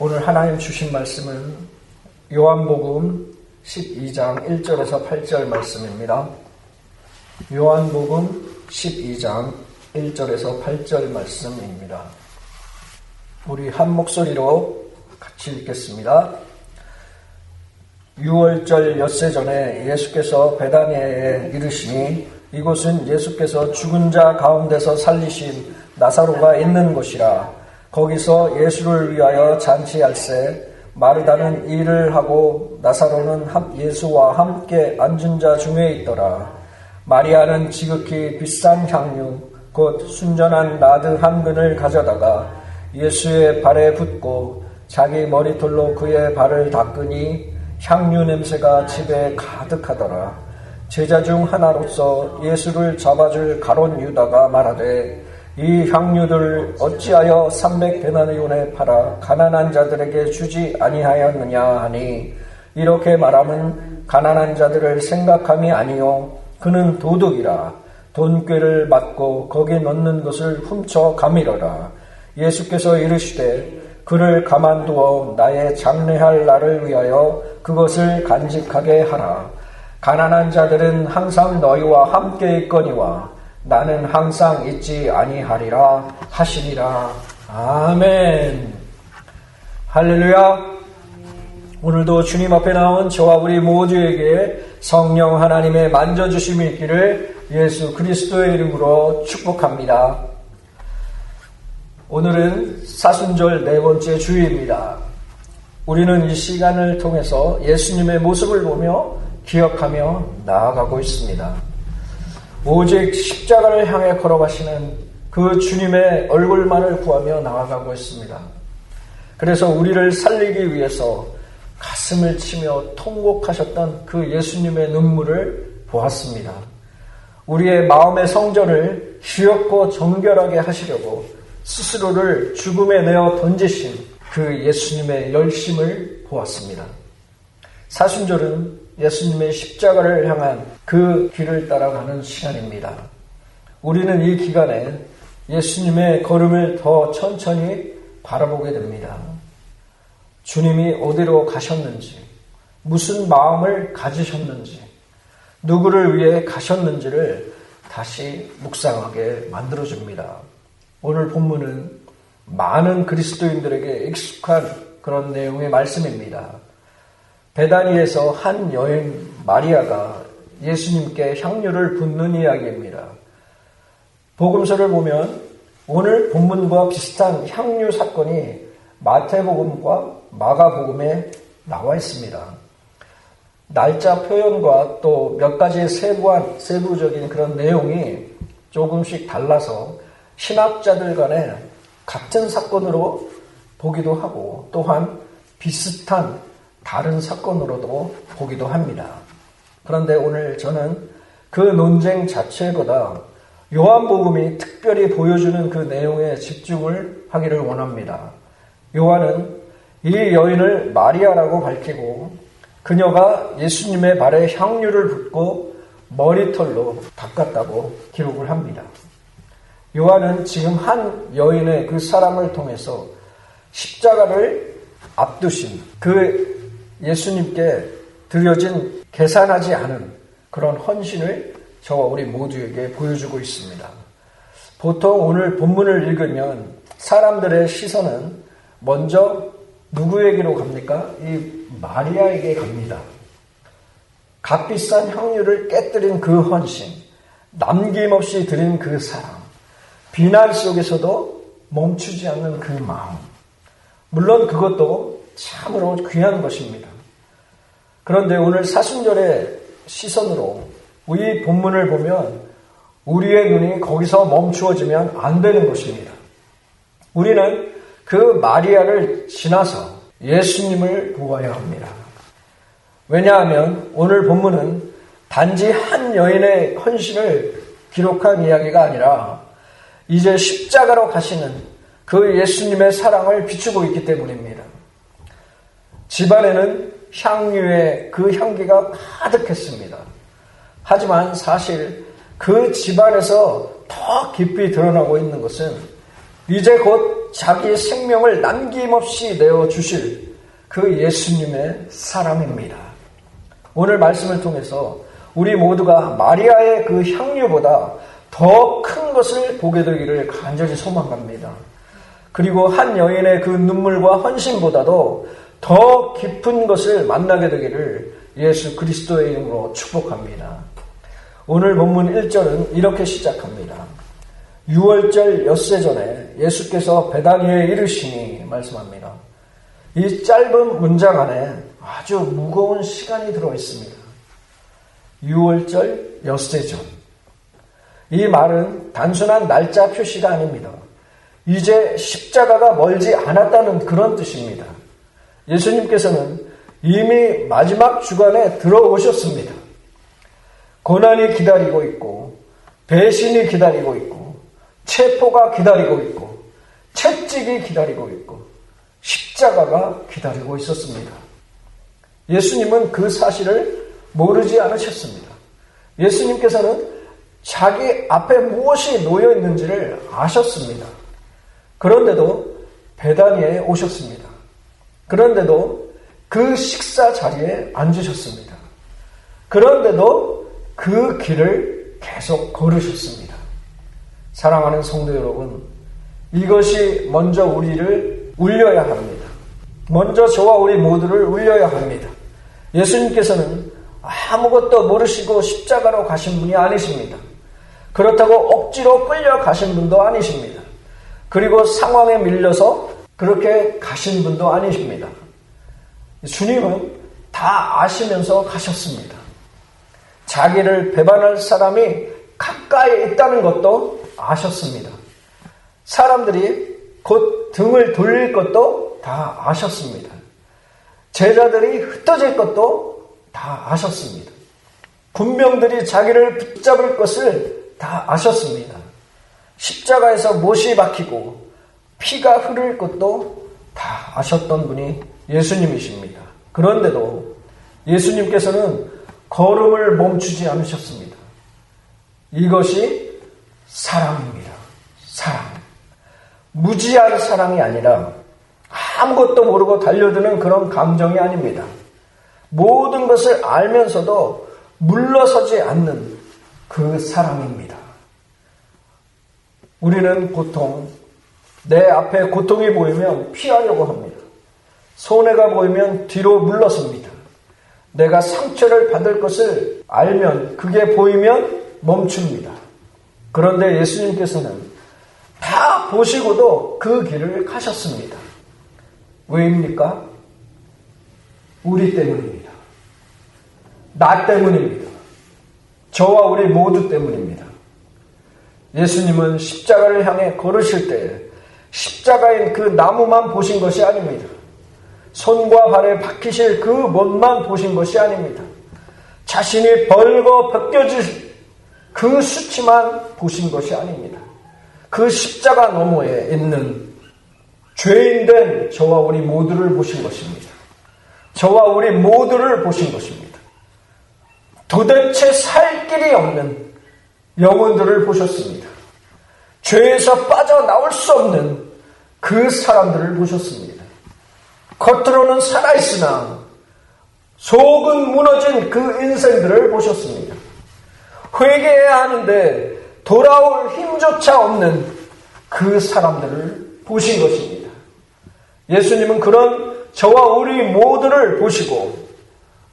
오늘 하나님 주신 말씀은 요한복음 12장 1절에서 8절 말씀입니다. 요한복음 12장 1절에서 8절 말씀입니다. 우리 한 목소리로 같이 읽겠습니다. 6월절 엿새 전에 예수께서 베다니아에 이르시니 이곳은 예수께서 죽은 자 가운데서 살리신 나사로가 있는 곳이라. 거기서 예수를 위하여 잔치할세 마르다는 일을 하고 나사로는 예수와 함께 앉은 자 중에 있더라. 마리아는 지극히 비싼 향유 곧 순전한 나드 한 근을 가져다가 예수의 발에 붓고 자기 머리털로 그의 발을 닦으니 향유 냄새가 집에 가득하더라. 제자 중 하나로서 예수를 잡아줄 가롯 유다가 말하되 이 향유들 어찌하여 300데나리온에 팔아 가난한 자들에게 주지 아니하였느냐 하니 이렇게 말하면 가난한 자들을 생각함이 아니요 그는 도둑이라. 돈꾀를 맞고 거기 넣는 것을 훔쳐 가미러라. 예수께서 이르시되 그를 가만두어 나의 장례할 날을 위하여 그것을 간직하게 하라. 가난한 자들은 항상 너희와 함께 있거니와 나는 항상 있지 아니하리라 하시니라. 아멘. 할렐루야. 오늘도 주님 앞에 나온 저와 우리 모두에게 성령 하나님의 만져주심이 있기를 예수 그리스도의 이름으로 축복합니다. 오늘은 사순절 네 번째 주일입니다. 우리는 이 시간을 통해서 예수님의 모습을 보며 기억하며 나아가고 있습니다. 오직 십자가를 향해 걸어가시는 그 주님의 얼굴만을 구하며 나아가고 있습니다. 그래서 우리를 살리기 위해서 가슴을 치며 통곡하셨던 그 예수님의 눈물을 보았습니다. 우리의 마음의 성전을 귀엽고 정결하게 하시려고 스스로를 죽음에 내어 던지신 그 예수님의 열심을 보았습니다. 사순절은 예수님의 십자가를 향한 그 길을 따라가는 시간입니다. 우리는 이 기간에 예수님의 걸음을 더 천천히 바라보게 됩니다. 주님이 어디로 가셨는지, 무슨 마음을 가지셨는지, 누구를 위해 가셨는지를 다시 묵상하게 만들어줍니다. 오늘 본문은 많은 그리스도인들에게 익숙한 그런 내용의 말씀입니다. 베다니에서 한 여인 마리아가 예수님께 향유를 붓는 이야기입니다. 복음서를 보면 오늘 본문과 비슷한 향유 사건이 마태복음과 마가복음에 나와 있습니다. 날짜 표현과 또 몇 가지의 세부적인 그런 내용이 조금씩 달라서 신학자들 간에 같은 사건으로 보기도 하고 또한 비슷한 다른 사건으로도 보기도 합니다. 그런데 오늘 저는 그 논쟁 자체보다 요한복음이 특별히 보여주는 그 내용에 집중을 하기를 원합니다. 요한은 이 여인을 마리아라고 밝히고 그녀가 예수님의 발에 향유를 붓고 머리털로 닦았다고 기록을 합니다. 요한은 지금 한 여인의 그 사람을 통해서 십자가를 앞두신 그 예수님께 드려진 계산하지 않은 그런 헌신을 저와 우리 모두에게 보여주고 있습니다. 보통 오늘 본문을 읽으면 사람들의 시선은 먼저 누구에게로 갑니까? 이 마리아에게 갑니다. 값비싼 향유를 깨뜨린 그 헌신, 남김없이 드린 그 사랑, 비난 속에서도 멈추지 않는 그 마음. 물론 그것도 참으로 귀한 것입니다. 그런데 오늘 사순절의 시선으로 이 본문을 보면 우리의 눈이 거기서 멈추어지면 안 되는 것입니다. 우리는 그 마리아를 지나서 예수님을 보아야 합니다. 왜냐하면 오늘 본문은 단지 한 여인의 헌신을 기록한 이야기가 아니라 이제 십자가로 가시는 그 예수님의 사랑을 비추고 있기 때문입니다. 집안에는 향유의 그 향기가 가득했습니다. 하지만 사실 그 집안에서 더 깊이 드러나고 있는 것은 이제 곧 자기의 생명을 남김없이 내어주실 그 예수님의 사랑입니다. 오늘 말씀을 통해서 우리 모두가 마리아의 그 향유보다 더 큰 것을 보게 되기를 간절히 소망합니다. 그리고 한 여인의 그 눈물과 헌신보다도 더 깊은 것을 만나게 되기를 예수 그리스도의 이름으로 축복합니다. 오늘 본문 1절은 이렇게 시작합니다. 6월절 엿새 전에 예수께서 베다니에 이르시니 말씀합니다. 이 짧은 문장 안에 아주 무거운 시간이 들어있습니다. 6월절 엿새 전. 이 말은 단순한 날짜 표시가 아닙니다. 이제 십자가가 멀지 않았다는 그런 뜻입니다. 예수님께서는 이미 마지막 주간에 들어오셨습니다. 고난이 기다리고 있고, 배신이 기다리고 있고, 체포가 기다리고 있고, 채찍이 기다리고 있고, 십자가가 기다리고 있었습니다. 예수님은 그 사실을 모르지 않으셨습니다. 예수님께서는 자기 앞에 무엇이 놓여 있는지를 아셨습니다. 그런데도 베다니에 오셨습니다. 그런데도 그 식사 자리에 앉으셨습니다. 그런데도 그 길을 계속 걸으셨습니다. 사랑하는 성도 여러분, 이것이 먼저 우리를 울려야 합니다. 먼저 저와 우리 모두를 울려야 합니다. 예수님께서는 아무것도 모르시고 십자가로 가신 분이 아니십니다. 그렇다고 억지로 끌려가신 분도 아니십니다. 그리고 상황에 밀려서 그렇게 가신 분도 아니십니다. 주님은 다 아시면서 가셨습니다. 자기를 배반할 사람이 가까이 있다는 것도 아셨습니다. 사람들이 곧 등을 돌릴 것도 다 아셨습니다. 제자들이 흩어질 것도 다 아셨습니다. 군병들이 자기를 붙잡을 것을 다 아셨습니다. 십자가에서 못이 박히고 피가 흐를 것도 다 아셨던 분이 예수님이십니다. 그런데도 예수님께서는 걸음을 멈추지 않으셨습니다. 이것이 사랑입니다. 사랑. 무지한 사랑이 아니라 아무것도 모르고 달려드는 그런 감정이 아닙니다. 모든 것을 알면서도 물러서지 않는 그 사랑입니다. 우리는 보통 내 앞에 고통이 보이면 피하려고 합니다. 손해가 보이면 뒤로 물러섭니다. 내가 상처를 받을 것을 알면, 그게 보이면 멈춥니다. 그런데 예수님께서는 다 보시고도 그 길을 가셨습니다. 왜입니까? 우리 때문입니다. 나 때문입니다. 저와 우리 모두 때문입니다. 예수님은 십자가를 향해 걸으실 때 십자가인 그 나무만 보신 것이 아닙니다. 손과 발에 박히실 그 못만 보신 것이 아닙니다. 자신이 벌거 벗겨질 그 수치만 보신 것이 아닙니다. 그 십자가 너머에 있는 죄인된 저와 우리 모두를 보신 것입니다. 저와 우리 모두를 보신 것입니다. 도대체 살 길이 없는 영혼들을 보셨습니다. 죄에서 빠져나올 수 없는 그 사람들을 보셨습니다. 겉으로는 살아있으나 속은 무너진 그 인생들을 보셨습니다. 회개해야 하는데 돌아올 힘조차 없는 그 사람들을 보신 것입니다. 예수님은 그런 저와 우리 모두를 보시고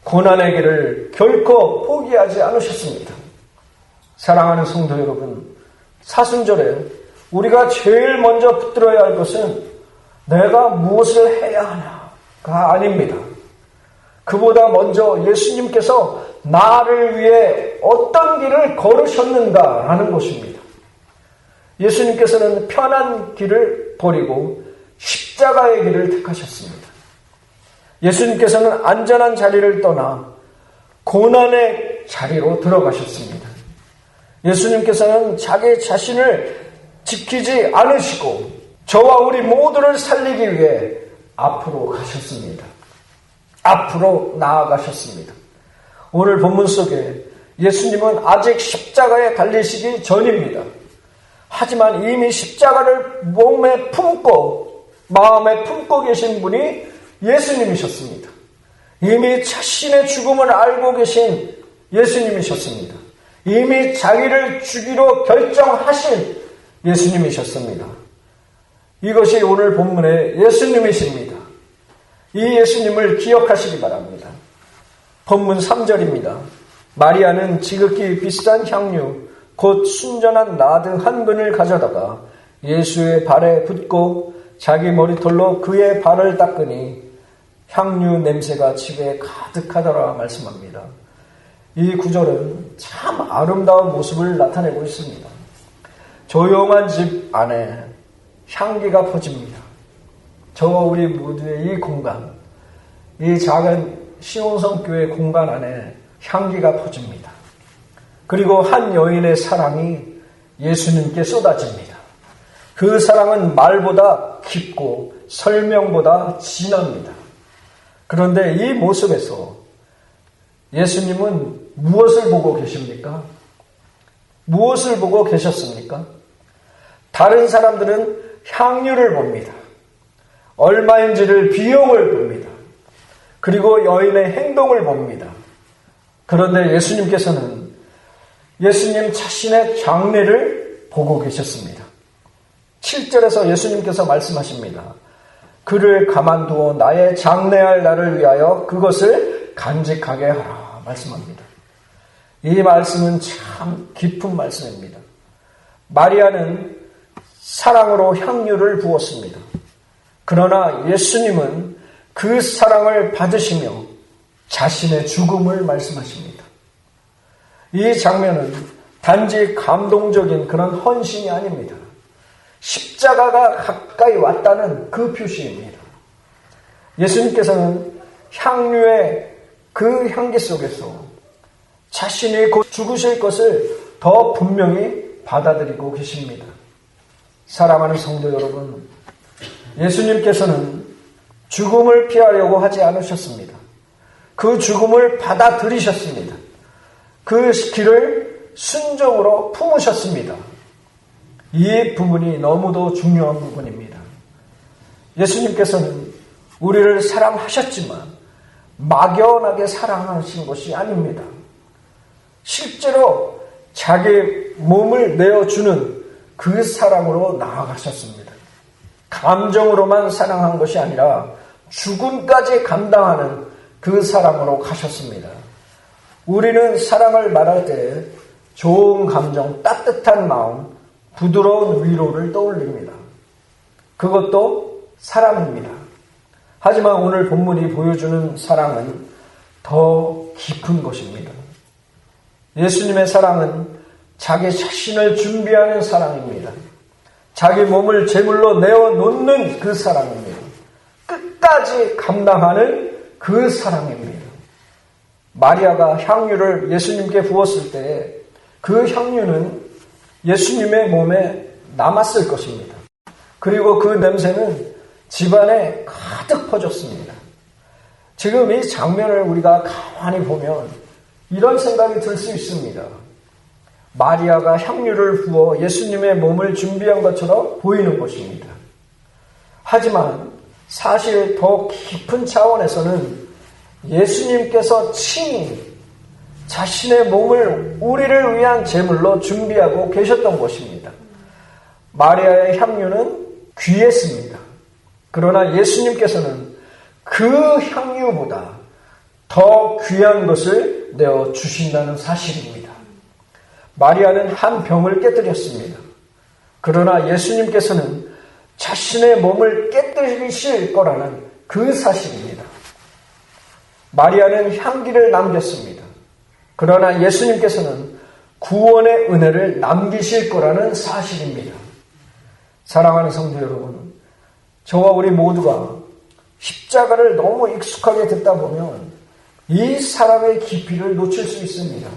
고난의 길을 결코 포기하지 않으셨습니다. 사랑하는 성도 여러분, 사순절에 우리가 제일 먼저 붙들어야 할 것은 내가 무엇을 해야 하나가 아닙니다. 그보다 먼저 예수님께서 나를 위해 어떤 길을 걸으셨는가라는 것입니다. 예수님께서는 편한 길을 버리고 십자가의 길을 택하셨습니다. 예수님께서는 안전한 자리를 떠나 고난의 자리로 들어가셨습니다. 예수님께서는 자기 자신을 지키지 않으시고 저와 우리 모두를 살리기 위해 앞으로 가셨습니다. 앞으로 나아가셨습니다. 오늘 본문 속에 예수님은 아직 십자가에 달리시기 전입니다. 하지만 이미 십자가를 몸에 품고 마음에 품고 계신 분이 예수님이셨습니다. 이미 자신의 죽음을 알고 계신 예수님이셨습니다. 이미 자기를 죽이로 결정하신 예수님이셨습니다. 이것이 오늘 본문의 예수님이십니다. 이 예수님을 기억하시기 바랍니다. 본문 3절입니다. 마리아는 지극히 비싼 향유 곧 순전한 나드 한 근을 가져다가 예수의 발에 붓고 자기 머리털로 그의 발을 닦으니 향유 냄새가 집에 가득하더라 말씀합니다. 이 구절은 참 아름다운 모습을 나타내고 있습니다. 조용한 집 안에 향기가 퍼집니다. 저와 우리 모두의 이 공간, 이 작은 시온성교회 공간 안에 향기가 퍼집니다. 그리고 한 여인의 사랑이 예수님께 쏟아집니다. 그 사랑은 말보다 깊고 설명보다 진합니다. 그런데 이 모습에서 예수님은 무엇을 보고 계십니까? 무엇을 보고 계셨습니까? 다른 사람들은 향유를 봅니다. 얼마인지를 비용을 봅니다. 그리고 여인의 행동을 봅니다. 그런데 예수님께서는 예수님 자신의 장래를 보고 계셨습니다. 7절에서 예수님께서 말씀하십니다. 그를 가만두어 나의 장래할 날을 위하여 그것을 간직하게 하라 말씀합니다. 이 말씀은 참 깊은 말씀입니다. 마리아는 사랑으로 향유를 부었습니다. 그러나 예수님은 그 사랑을 받으시며 자신의 죽음을 말씀하십니다. 이 장면은 단지 감동적인 그런 헌신이 아닙니다. 십자가가 가까이 왔다는 그 표시입니다. 예수님께서는 향유의 그 향기 속에서 자신이 곧 죽으실 것을 더 분명히 받아들이고 계십니다. 사랑하는 성도 여러분, 예수님께서는 죽음을 피하려고 하지 않으셨습니다. 그 죽음을 받아들이셨습니다. 그 길을 순종으로 품으셨습니다. 이 부분이 너무도 중요한 부분입니다. 예수님께서는 우리를 사랑하셨지만 막연하게 사랑하신 것이 아닙니다. 실제로 자기 몸을 내어주는 그 사랑으로 나아가셨습니다. 감정으로만 사랑한 것이 아니라 죽음까지 감당하는 그 사랑으로 가셨습니다. 우리는 사랑을 말할 때 좋은 감정, 따뜻한 마음, 부드러운 위로를 떠올립니다. 그것도 사랑입니다. 하지만 오늘 본문이 보여주는 사랑은 더 깊은 것입니다. 예수님의 사랑은 자기 자신을 준비하는 사랑입니다. 자기 몸을 제물로 내어놓는 그 사랑입니다. 끝까지 감당하는 그 사랑입니다. 마리아가 향유를 예수님께 부었을 때 그 향유는 예수님의 몸에 남았을 것입니다. 그리고 그 냄새는 집안에 가득 퍼졌습니다. 지금 이 장면을 우리가 가만히 보면 이런 생각이 들 수 있습니다. 마리아가 향유를 부어 예수님의 몸을 준비한 것처럼 보이는 것입니다. 하지만 사실 더 깊은 차원에서는 예수님께서 친히 자신의 몸을 우리를 위한 제물로 준비하고 계셨던 것입니다. 마리아의 향유는 귀했습니다. 그러나 예수님께서는 그 향유보다 더 귀한 것을 내어주신다는 사실입니다. 마리아는 한 병을 깨뜨렸습니다. 그러나 예수님께서는 자신의 몸을 깨뜨리실 거라는 그 사실입니다. 마리아는 향기를 남겼습니다. 그러나 예수님께서는 구원의 은혜를 남기실 거라는 사실입니다. 사랑하는 성도 여러분, 저와 우리 모두가 십자가를 너무 익숙하게 듣다 보면 이 사랑의 깊이를 놓칠 수 있습니다.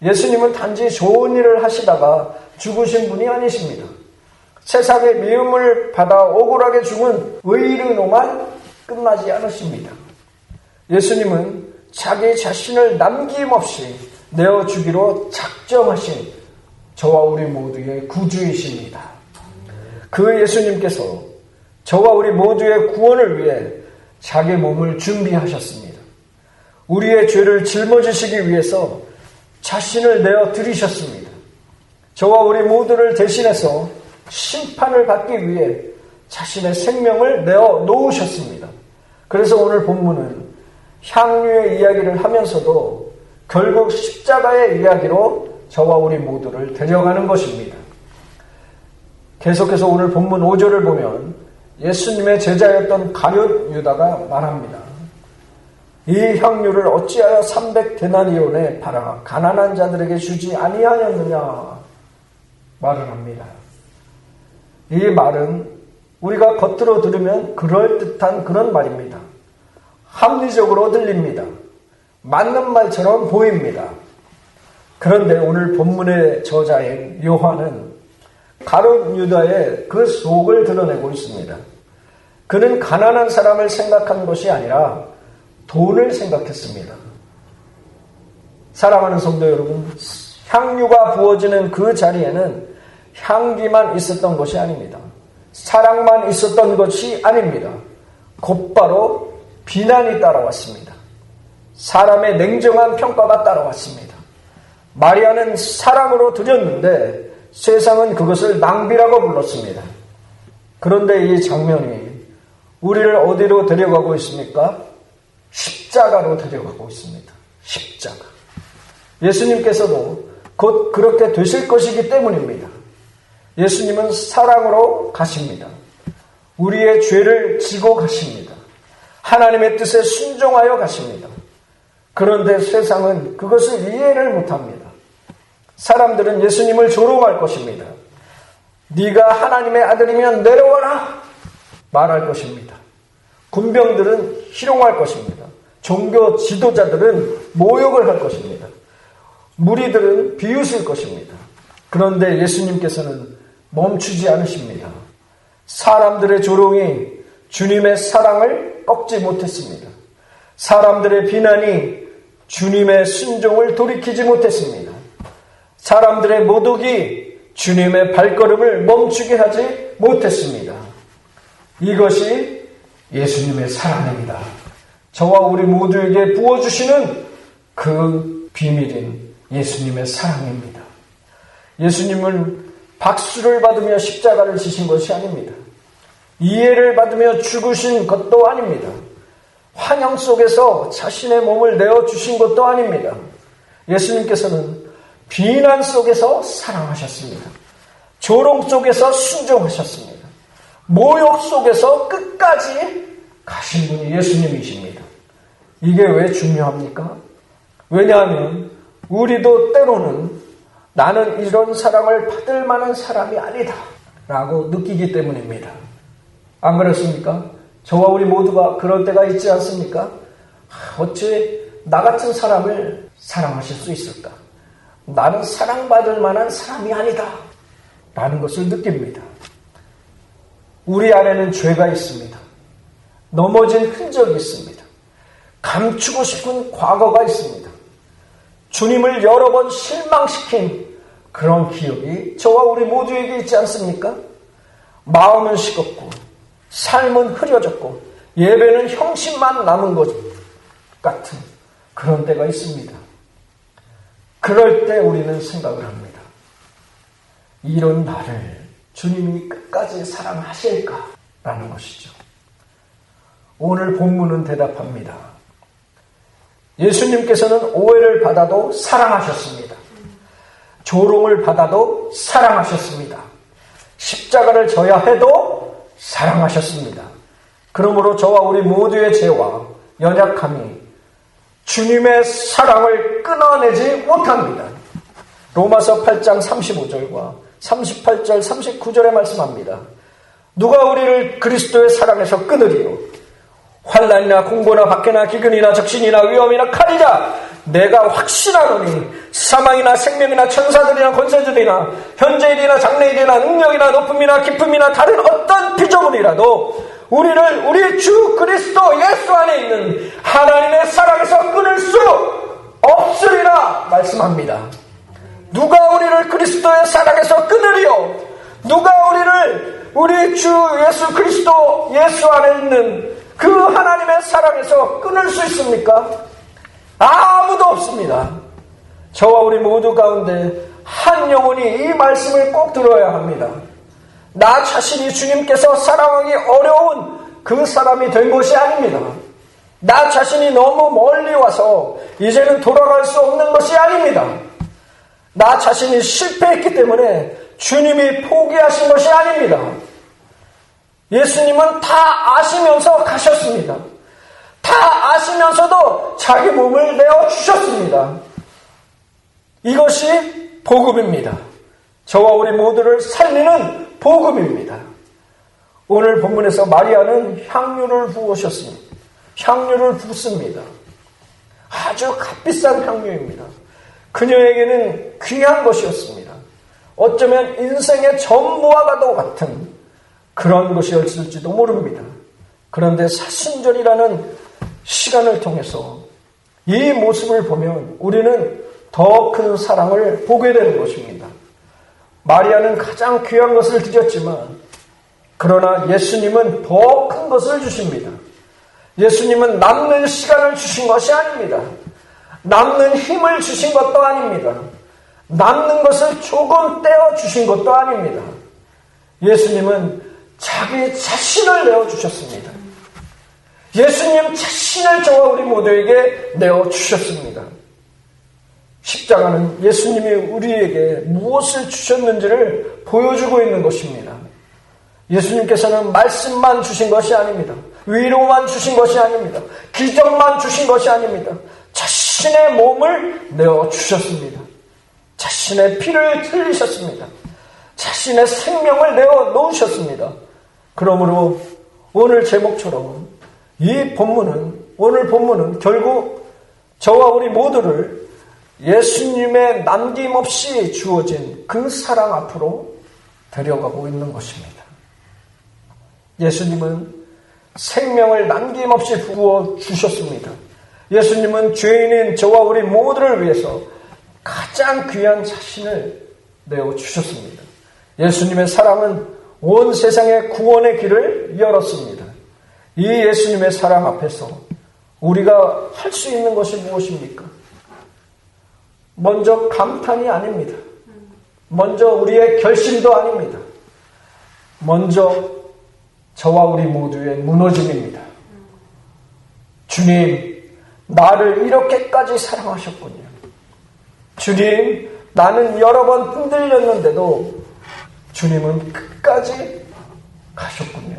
예수님은 단지 좋은 일을 하시다가 죽으신 분이 아니십니다. 세상의 미움을 받아 억울하게 죽은 의인으로만 끝나지 않으십니다. 예수님은 자기 자신을 남김없이 내어주기로 작정하신 저와 우리 모두의 구주이십니다. 그 예수님께서 저와 우리 모두의 구원을 위해 자기 몸을 준비하셨습니다. 우리의 죄를 짊어지시기 위해서 자신을 내어 드리셨습니다. 저와 우리 모두를 대신해서 심판을 받기 위해 자신의 생명을 내어 놓으셨습니다. 그래서 오늘 본문은 향유의 이야기를 하면서도 결국 십자가의 이야기로 저와 우리 모두를 데려가는 것입니다. 계속해서 오늘 본문 5절을 보면 예수님의 제자였던 가룟 유다가 말합니다. 이 향유를 어찌하여 300데나리온에 팔아 가난한 자들에게 주지 아니하였느냐 말을 합니다. 이 말은 우리가 겉으로 들으면 그럴듯한 그런 말입니다. 합리적으로 들립니다. 맞는 말처럼 보입니다. 그런데 오늘 본문의 저자인 요한은 가룟 유다의 그 속을 드러내고 있습니다. 그는 가난한 사람을 생각한 것이 아니라 돈을 생각했습니다. 사랑하는 성도 여러분, 향유가 부어지는 그 자리에는 향기만 있었던 것이 아닙니다. 사랑만 있었던 것이 아닙니다. 곧바로 비난이 따라왔습니다. 사람의 냉정한 평가가 따라왔습니다. 마리아는 사랑으로 드렸는데 세상은 그것을 낭비라고 불렀습니다. 그런데 이 장면이 우리를 어디로 데려가고 있습니까? 십자가로 데려가고 있습니다. 십자가. 예수님께서도 곧 그렇게 되실 것이기 때문입니다. 예수님은 사랑으로 가십니다. 우리의 죄를 지고 가십니다. 하나님의 뜻에 순종하여 가십니다. 그런데 세상은 그것을 이해를 못합니다. 사람들은 예수님을 조롱할 것입니다. 네가 하나님의 아들이면 내려와라 말할 것입니다. 군병들은 희롱할 것입니다. 종교 지도자들은 모욕을 할 것입니다. 무리들은 비웃을 것입니다. 그런데 예수님께서는 멈추지 않으십니다. 사람들의 조롱이 주님의 사랑을 꺾지 못했습니다. 사람들의 비난이 주님의 순종을 돌이키지 못했습니다. 사람들의 모독이 주님의 발걸음을 멈추게 하지 못했습니다. 이것이 예수님의 사랑입니다. 저와 우리 모두에게 부어주시는 그 비밀인 예수님의 사랑입니다. 예수님은 박수를 받으며 십자가를 지신 것이 아닙니다. 이해를 받으며 죽으신 것도 아닙니다. 환영 속에서 자신의 몸을 내어주신 것도 아닙니다. 예수님께서는 비난 속에서 사랑하셨습니다. 조롱 속에서 순종하셨습니다. 모욕 속에서 끝까지 가신 분이 예수님이십니다. 이게 왜 중요합니까? 왜냐하면 우리도 때로는 나는 이런 사랑을 받을 만한 사람이 아니다 라고 느끼기 때문입니다. 안 그렇습니까? 저와 우리 모두가 그럴 때가 있지 않습니까? 어째 나 같은 사람을 사랑하실 수 있을까? 나는 사랑받을 만한 사람이 아니다 라는 것을 느낍니다. 우리 안에는 죄가 있습니다. 넘어진 흔적이 있습니다. 감추고 싶은 과거가 있습니다. 주님을 여러 번 실망시킨 그런 기억이 저와 우리 모두에게 있지 않습니까? 마음은 식었고 삶은 흐려졌고 예배는 형식만 남은 것 같은 그런 때가 있습니다. 그럴 때 우리는 생각을 합니다. 이런 나를 주님이 끝까지 사랑하실까라는 것이죠. 오늘 본문은 대답합니다. 예수님께서는 오해를 받아도 사랑하셨습니다. 조롱을 받아도 사랑하셨습니다. 십자가를 져야 해도 사랑하셨습니다. 그러므로 저와 우리 모두의 죄와 연약함이 주님의 사랑을 끊어내지 못합니다. 로마서 8장 35절과 38절 39절에 말씀합니다. 누가 우리를 그리스도의 사랑에서 끊으리요? 환난이나 공고나 박해나 기근이나 적신이나 위험이나 칼이라 내가 확신하노니 사망이나 생명이나 천사들이나 권세들이나 현재일이나 장래일이나 능력이나 높음이나 깊음이나 다른 어떤 피조물이라도 우리를 우리 주 그리스도 예수 안에 있는 하나님의 사랑에서 끊을 수 없으리라 말씀합니다. 누가 우리를 그리스도의 사랑에서 끊으리요? 누가 우리를 우리 주 예수 그리스도 예수 안에 있는 그 하나님의 사랑에서 끊을 수 있습니까? 아무도 없습니다. 저와 우리 모두 가운데 한 영혼이 이 말씀을 꼭 들어야 합니다. 나 자신이 주님께서 사랑하기 어려운 그 사람이 된 것이 아닙니다. 나 자신이 너무 멀리 와서 이제는 돌아갈 수 없는 것이 아닙니다. 나 자신이 실패했기 때문에 주님이 포기하신 것이 아닙니다. 예수님은 다 아시면서 가셨습니다. 다 아시면서도 자기 몸을 내어주셨습니다. 이것이 복음입니다. 저와 우리 모두를 살리는 복음입니다. 오늘 본문에서 마리아는 향유를 부으셨습니다. 향유를 붓습니다. 아주 값비싼 향유입니다. 그녀에게는 귀한 것이었습니다. 어쩌면 인생의 전부와도 같은 그런 것이었을지도 모릅니다. 그런데 사순절이라는 시간을 통해서 이 모습을 보면 우리는 더 큰 사랑을 보게 되는 것입니다. 마리아는 가장 귀한 것을 드렸지만 그러나 예수님은 더 큰 것을 주십니다. 예수님은 남는 시간을 주신 것이 아닙니다. 남는 힘을 주신 것도 아닙니다. 남는 것을 조금 떼어 주신 것도 아닙니다. 예수님은 자기 자신을 내어주셨습니다. 예수님 자신을 저와 우리 모두에게 내어주셨습니다. 십자가는 예수님이 우리에게 무엇을 주셨는지를 보여주고 있는 것입니다. 예수님께서는 말씀만 주신 것이 아닙니다. 위로만 주신 것이 아닙니다. 기적만 주신 것이 아닙니다. 자신의 몸을 내어주셨습니다. 자신의 피를 흘리셨습니다. 자신의 생명을 내어 놓으셨습니다. 그러므로 오늘 제목처럼 오늘 본문은 결국 저와 우리 모두를 예수님의 남김없이 주어진 그 사랑 앞으로 데려가고 있는 것입니다. 예수님은 생명을 남김없이 부어 주셨습니다. 예수님은 죄인인 저와 우리 모두를 위해서 가장 귀한 자신을 내어 주셨습니다. 예수님의 사랑은 온 세상의 구원의 길을 열었습니다. 이 예수님의 사랑 앞에서 우리가 할 수 있는 것이 무엇입니까? 먼저 감탄이 아닙니다. 먼저 우리의 결심도 아닙니다. 먼저 저와 우리 모두의 무너짐입니다. 주님, 나를 이렇게까지 사랑하셨군요. 주님, 나는 여러 번 흔들렸는데도 주님은 끝까지 가셨군요.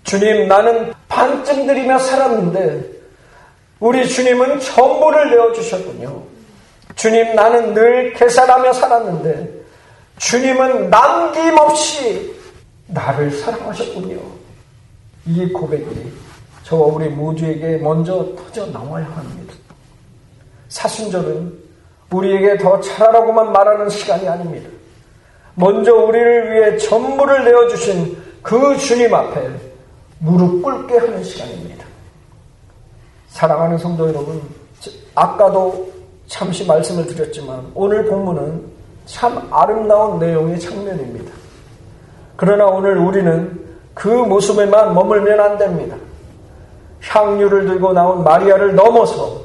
주님, 나는 반쯤 들이며 살았는데 우리 주님은 전부를 내어주셨군요. 주님, 나는 늘 계산하며 살았는데 주님은 남김없이 나를 사랑하셨군요. 이 고백이 저와 우리 모두에게 먼저 터져 나와야 합니다. 사순절은 우리에게 더 잘하라고만 말하는 시간이 아닙니다. 먼저 우리를 위해 전부를 내어주신 그 주님 앞에 무릎 꿇게 하는 시간입니다. 사랑하는 성도 여러분, 아까도 잠시 말씀을 드렸지만 오늘 본문은 참 아름다운 내용의 장면입니다. 그러나 오늘 우리는 그 모습에만 머물면 안 됩니다. 향유를 들고 나온 마리아를 넘어서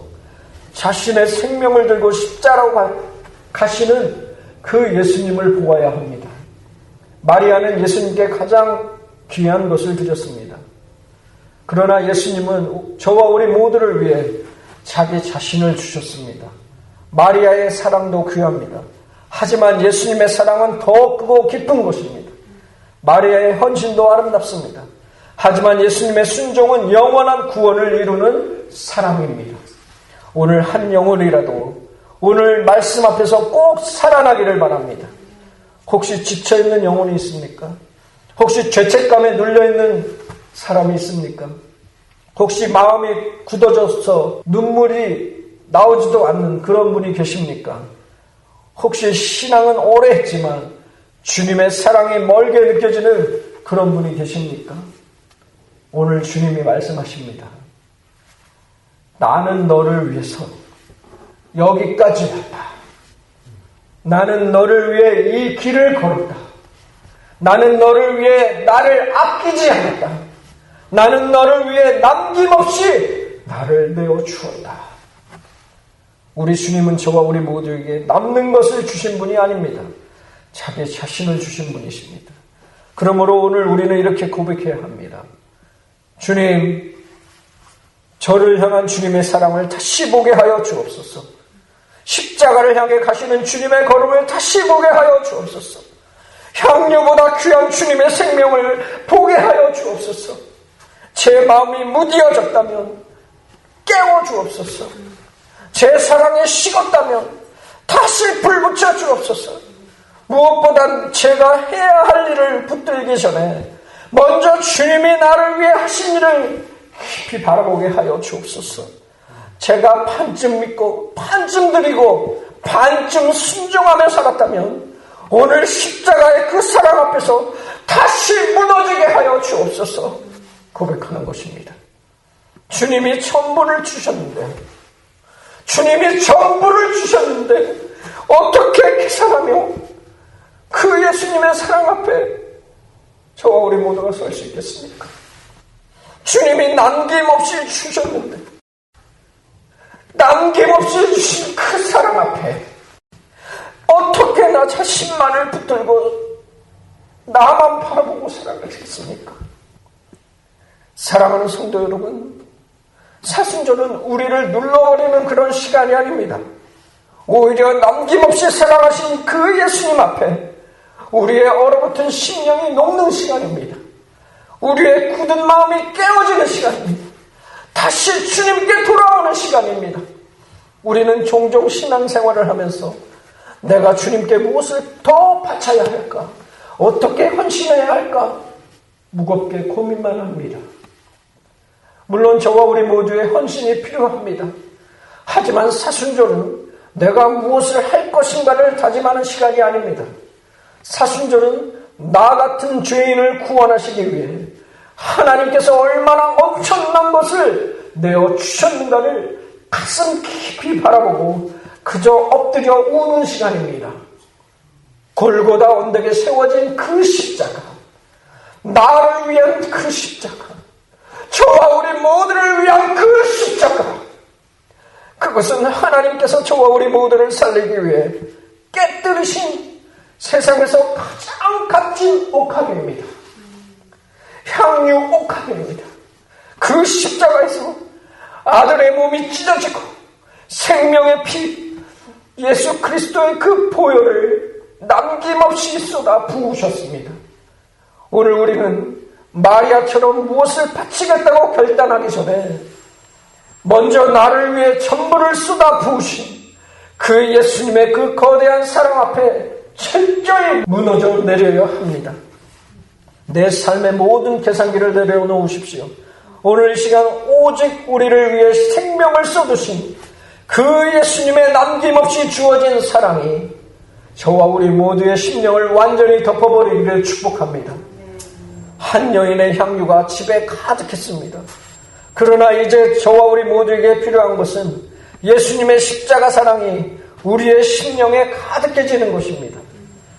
자신의 생명을 들고 십자가로 가시는 그 예수님을 보아야 합니다. 마리아는 예수님께 가장 귀한 것을 드렸습니다. 그러나 예수님은 저와 우리 모두를 위해 자기 자신을 주셨습니다. 마리아의 사랑도 귀합니다. 하지만 예수님의 사랑은 더 크고 깊은 것입니다. 마리아의 헌신도 아름답습니다. 하지만 예수님의 순종은 영원한 구원을 이루는 사랑입니다. 오늘 한 영혼이라도 오늘 말씀 앞에서 꼭 살아나기를 바랍니다. 혹시 지쳐있는 영혼이 있습니까? 혹시 죄책감에 눌려있는 사람이 있습니까? 혹시 마음이 굳어져서 눈물이 나오지도 않는 그런 분이 계십니까? 혹시 신앙은 오래 했지만 주님의 사랑이 멀게 느껴지는 그런 분이 계십니까? 오늘 주님이 말씀하십니다. 나는 너를 위해서 여기까지 왔다. 나는 너를 위해 이 길을 걸었다. 나는 너를 위해 나를 아끼지 않았다. 나는 너를 위해 남김없이 나를 내어 주었다. 우리 주님은 저와 우리 모두에게 남는 것을 주신 분이 아닙니다. 자기 자신을 주신 분이십니다. 그러므로 오늘 우리는 이렇게 고백해야 합니다. 주님, 저를 향한 주님의 사랑을 다시 보게 하여 주옵소서. 십자가를 향해 가시는 주님의 걸음을 다시 보게 하여 주옵소서. 향유보다 귀한 주님의 생명을 보게 하여 주옵소서. 제 마음이 무디어졌다면 깨워 주옵소서. 제 사랑에 식었다면 다시 불 붙여 주옵소서. 무엇보다 제가 해야 할 일을 붙들기 전에 먼저 주님이 나를 위해 하신 일을 깊이 바라보게 하여 주옵소서. 제가 반쯤 믿고 반쯤 드리고 반쯤 순종하며 살았다면 오늘 십자가의 그 사랑 앞에서 다시 무너지게 하여 주옵소서. 고백하는 것입니다. 주님이 전부를 주셨는데 어떻게 계산하며 그 예수님의 사랑 앞에 저와 우리 모두가 설 수 있겠습니까? 주님이 남김없이 주셨는데 남김없이 주신 그 사랑 앞에 어떻게 나 자신만을 붙들고 나만 바라보고 살아가겠습니까? 사랑하는 성도 여러분, 사순절은 우리를 눌러버리는 그런 시간이 아닙니다. 오히려 남김없이 사랑하신 그 예수님 앞에 우리의 얼어붙은 심령이 녹는 시간입니다. 우리의 굳은 마음이 깨어지는 시간입니다. 다시 주님께 돌아오는 시간입니다. 우리는 종종 신앙생활을 하면서 내가 주님께 무엇을 더 바쳐야 할까? 어떻게 헌신해야 할까? 무겁게 고민만 합니다. 물론 저와 우리 모두의 헌신이 필요합니다. 하지만 사순절은 내가 무엇을 할 것인가를 다짐하는 시간이 아닙니다. 사순절은 나 같은 죄인을 구원하시기 위해 하나님께서 얼마나 엄청난 것을 내어주셨는가를 가슴 깊이 바라보고 그저 엎드려 우는 시간입니다. 골고다 언덕에 세워진 그 십자가, 나를 위한 그 십자가, 저와 우리 모두를 위한 그 십자가, 그것은 하나님께서 저와 우리 모두를 살리기 위해 깨뜨리신 세상에서 가장 값진 옥합입니다. 향유 옥합입니다. 그 십자가에서 아들의 몸이 찢어지고 생명의 피, 예수 그리스도의 그 보혈을 남김없이 쏟아 부으셨습니다. 오늘 우리는 마리아처럼 무엇을 바치겠다고 결단하기 전에 먼저 나를 위해 전부를 쏟아 부으신 그 예수님의 그 거대한 사랑 앞에 철저히 무너져 내려야 합니다. 내 삶의 모든 계산기를 내려놓으십시오. 오늘 이 시간 오직 우리를 위해 생명을 쏟으신 그 예수님의 남김없이 주어진 사랑이 저와 우리 모두의 심령을 완전히 덮어버리기를 축복합니다. 한 여인의 향유가 집에 가득했습니다. 그러나 이제 저와 우리 모두에게 필요한 것은 예수님의 십자가 사랑이 우리의 심령에 가득해지는 것입니다.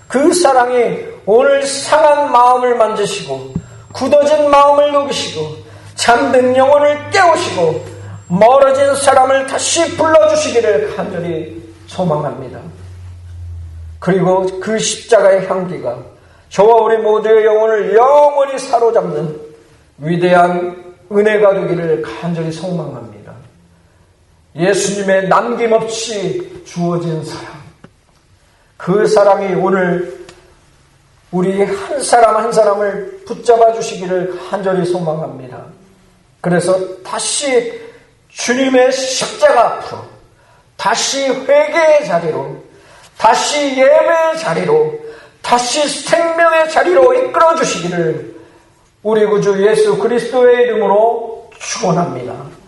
그 사랑이 오늘 상한 마음을 만지시고 굳어진 마음을 녹이시고 잠든 영혼을 깨우시고 멀어진 사람을 다시 불러주시기를 간절히 소망합니다. 그리고 그 십자가의 향기가 저와 우리 모두의 영혼을 영원히 사로잡는 위대한 은혜가 되기를 간절히 소망합니다. 예수님의 남김없이 주어진 사랑, 그 사랑이 오늘 우리 한 사람 한 사람을 붙잡아 주시기를 간절히 소망합니다. 그래서 다시 주님의 십자가 앞으로, 다시 회개의 자리로, 다시 예배의 자리로, 다시 생명의 자리로 이끌어 주시기를 우리 구주 예수 그리스도의 이름으로 축원합니다.